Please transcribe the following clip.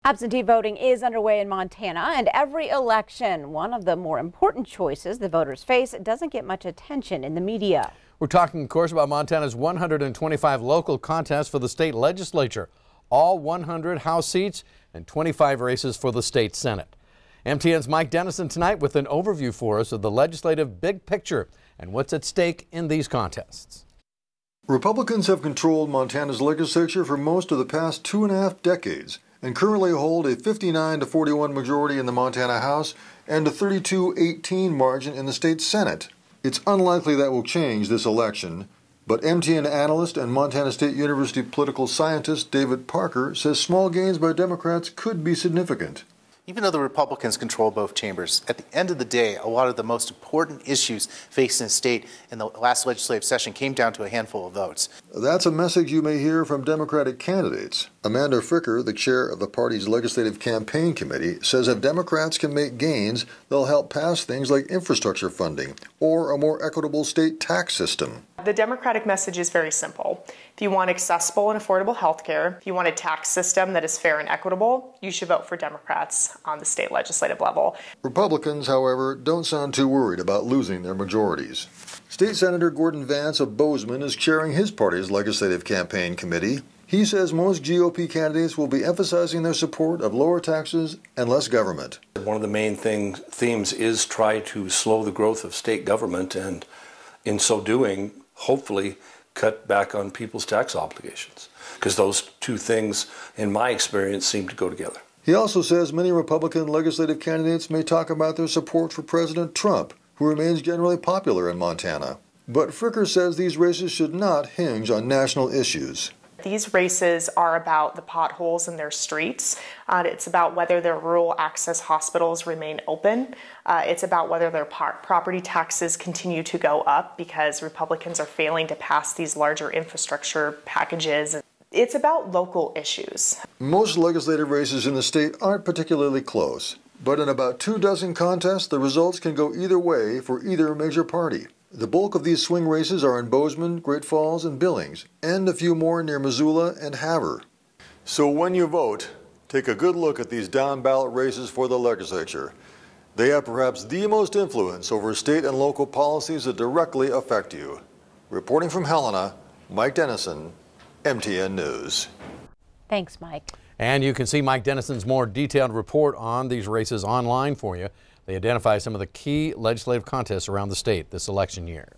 Absentee voting is underway in Montana, and every election, one of the more important choices the voters face, doesn't get much attention in the media. We're talking, of course, about Montana's 125 local contests for the state legislature, all 100 House seats and 25 races for the state Senate. MTN's Mike Dennison tonight with an overview for us of the legislative big picture and what's at stake in these contests. Republicans have controlled Montana's legislature for most of the past 2.5 decades and currently hold a 59-41 majority in the Montana House and a 32-18 margin in the state Senate. It's unlikely that will change this election, but MTN analyst and Montana State University political scientist David Parker says small gains by Democrats could be significant. Even though the Republicans control both chambers, at the end of the day, a lot of the most important issues facing the state in the last legislative session came down to a handful of votes. That's a message you may hear from Democratic candidates. Amanda Fricker, the chair of the party's legislative campaign committee, says if Democrats can make gains, they'll help pass things like infrastructure funding or a more equitable state tax system. The Democratic message is very simple. If you want accessible and affordable health care, if you want a tax system that is fair and equitable, you should vote for Democrats on the state legislative level. Republicans, however, don't sound too worried about losing their majorities. State Senator Gordon Vance of Bozeman is chairing his party's legislative campaign committee. He says most GOP candidates will be emphasizing their support of lower taxes and less government. One of the main themes is try to slow the growth of state government and, in so doing, hopefully cut back on people's tax obligations, because those two things, in my experience, seem to go together. He also says many Republican legislative candidates may talk about their support for President Trump, who remains generally popular in Montana. But Fricker says these races should not hinge on national issues. These races are about the potholes in their streets. It's about whether their rural access hospitals remain open. It's about whether their property taxes continue to go up because Republicans are failing to pass these larger infrastructure packages. It's about local issues. Most legislative races in the state aren't particularly close, but in about 24 contests, the results can go either way for either major party. The bulk of these swing races are in Bozeman, Great Falls, and Billings, and a few more near Missoula and Havre. So when you vote, take a good look at these down-ballot races for the legislature. They have perhaps the most influence over state and local policies that directly affect you. Reporting from Helena, Mike Dennison, MTN News. Thanks, Mike. And you can see Mike Dennison's more detailed report on these races online for you. They identify some of the key legislative contests around the state this election year.